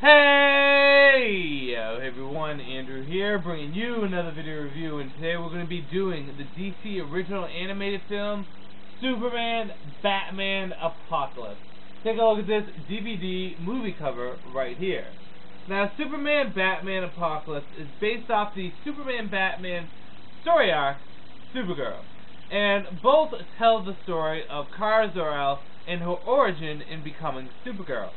Hey everyone, Andrew here, bringing you another video review, and today we're going to be doing the DC original animated film, Superman Batman Apocalypse. Take a look at this DVD movie cover right here. Now, Superman Batman Apocalypse is based off the Superman Batman story arc, Supergirl, and both tell the story of Kara Zor-El and her origin in becoming Supergirl.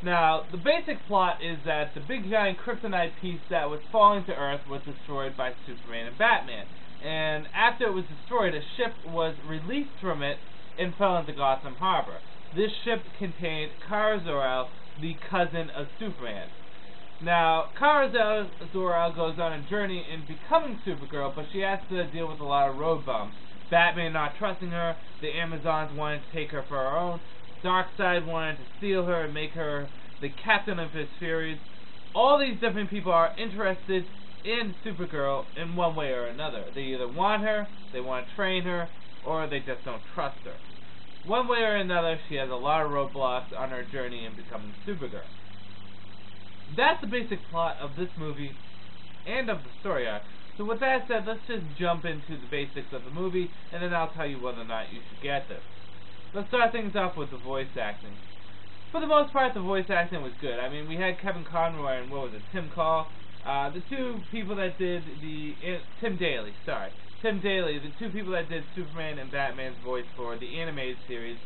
Now, the basic plot is that the big giant kryptonite piece that was falling to Earth was destroyed by Superman and Batman. And after it was destroyed, a ship was released from it and fell into Gotham Harbor. This ship contained Kara Zor-El, the cousin of Superman. Now, Kara Zor-El goes on a journey in becoming Supergirl, but she has to deal with a lot of road bumps. Batman not trusting her, the Amazons wanted to take her for her own, Darkseid wanted to steal her and make her the captain of his Furies. All these different people are interested in Supergirl in one way or another. They either want her, they want to train her, or they just don't trust her. One way or another, she has a lot of roadblocks on her journey in becoming Supergirl. That's the basic plot of this movie and of the story arc. So with that said, let's just jump into the basics of the movie, and then I'll tell you whether or not you should get this. Let's start things off with the voice acting. For the most part, the voice acting was good. I mean, we had Kevin Conroy and, Tim Call. The two people that did Tim Daly, the two people that did Superman and Batman's voice for the animated series,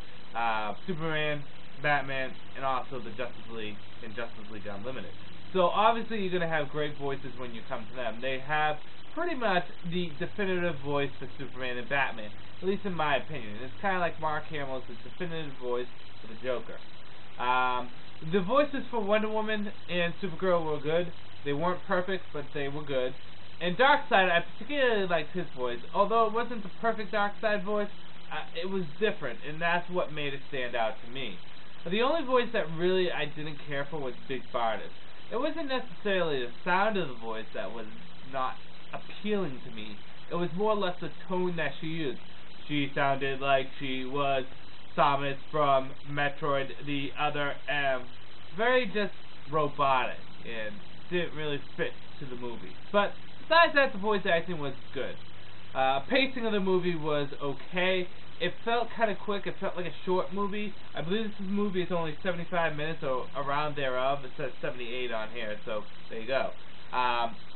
Superman, Batman, and also the Justice League and Justice League Unlimited. So obviously you're going to have great voices when you come to them. They have pretty much the definitive voice for Superman and Batman, at least in my opinion. It's kind of like Mark Hamill's definitive voice for the Joker. The voices for Wonder Woman and Supergirl were good. They weren't perfect, but they were good. And Darkseid, I particularly liked his voice. Although it wasn't the perfect Darkseid voice, it was different, and that's what made it stand out to me. The only voice that really I didn't care for was Big Bardas. It wasn't necessarily the sound of the voice that was not appealing to me. It was more or less the tone that she used. She sounded like she was Samus from Metroid the Other M. Very just robotic and didn't really fit to the movie. But besides that, the voice acting was good. Pacing of the movie was okay. It felt kind of quick. It felt like a short movie. I believe this movie is only 75 minutes or around thereof. It says 78 on here, so there you go.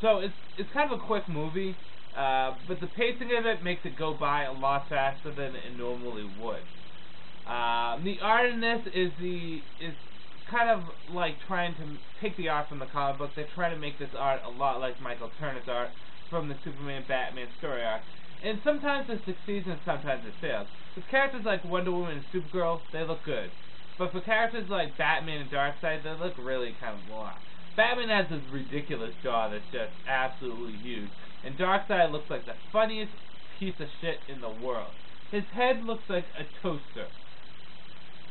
So it's kind of a quick movie, but the pacing of it makes it go by a lot faster than it normally would. The art in this is kind of like trying to take the art from the comic book. They're trying to make this art a lot like Michael Turner's art from the Superman Batman story arc. And sometimes it succeeds and sometimes it fails. With characters like Wonder Woman and Supergirl, they look good. But for characters like Batman and Darkseid, they look really kind of blah. Batman has this ridiculous jaw that's just absolutely huge. And Darkseid looks like the funniest piece of shit in the world. His head looks like a toaster.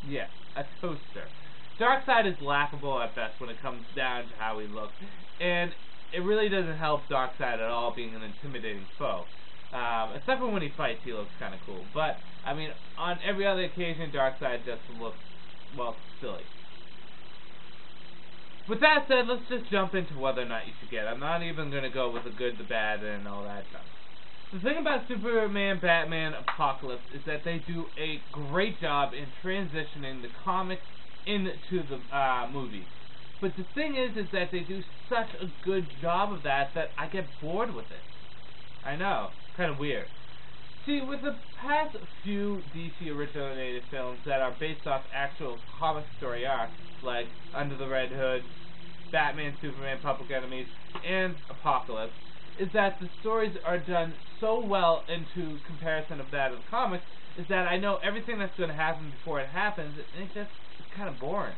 Yeah, a toaster. Darkseid is laughable at best when it comes down to how he looks. And it really doesn't help Darkseid at all being an intimidating foe. Except for when he fights, he looks kind of cool. But, I mean, on every other occasion, Darkseid just looks, well, silly. With that said, let's just jump into whether or not you should get it. I'm not even going to go with the good, the bad, and all that stuff. The thing about Superman Batman Apocalypse is that they do a great job in transitioning the comics into the movie. But the thing is that they do such a good job of that I get bored with it. I know, kind of weird. See, with the past few DC originated films that are based off actual comic story arcs, like Under the Red Hood, Batman, Superman, Public Enemies, and Apocalypse, is that the stories are done so well into comparison of that of the comics, is that I know everything that's going to happen before it happens, and it's kind of boring.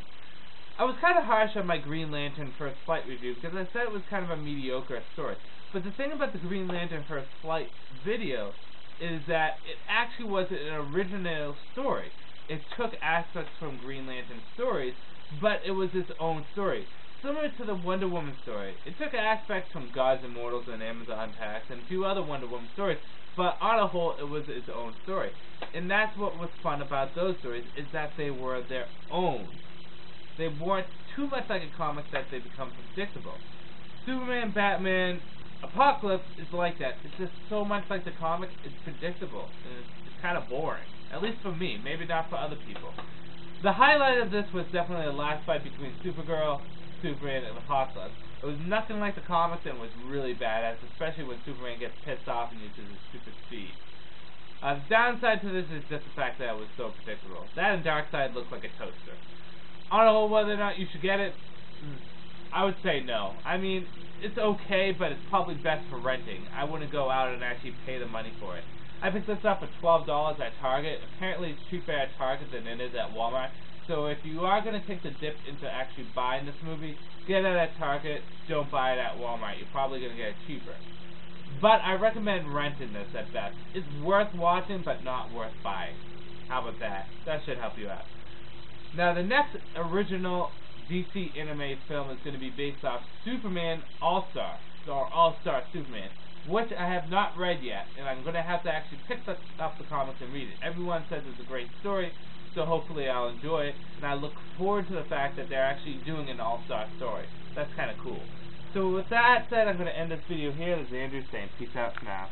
I was kind of harsh on my Green Lantern First Flight review, because I said it was kind of a mediocre story. But the thing about the Green Lantern First Flight video is that it actually was an original story. It took aspects from Green Lantern stories, but it was its own story. Similar to the Wonder Woman story, it took aspects from Gods and Mortals and Amazon Pax and a few other Wonder Woman stories, but on a whole, it was its own story. And that's what was fun about those stories, is that they were their own. They weren't too much like a comic that they become predictable. Superman, Batman, Apocalypse is like that. It's just so much like the comic, it's predictable, and it's kind of boring. At least for me, maybe not for other people. The highlight of this was definitely the last fight between Supergirl, Superman, and Apocalypse. It was nothing like the comics and was really badass, especially when Superman gets pissed off and uses his super speed. The downside to this is just the fact that it was so predictable. That and Darkseid looked like a toaster. I don't know whether or not you should get it. I would say no. I mean, it's okay, but it's probably best for renting. I wouldn't go out and actually pay the money for it. I picked this up for $12 at Target. Apparently it's cheaper at Target than it is at Walmart. So if you are going to take the dip into actually buying this movie, get it at Target. Don't buy it at Walmart. You're probably going to get it cheaper. But I recommend renting this at best. It's worth watching, but not worth buying. How about that? That should help you out. Now, the next original DC animated film is going to be based off Superman All-Star, or All-Star Superman, which I have not read yet, and I'm going to have to actually pick up the comics and read it. Everyone says it's a great story, so hopefully I'll enjoy it, and I look forward to the fact that they're actually doing an All-Star story. That's kind of cool. So with that said, I'm going to end this video here. This is Andrew saying peace out for now.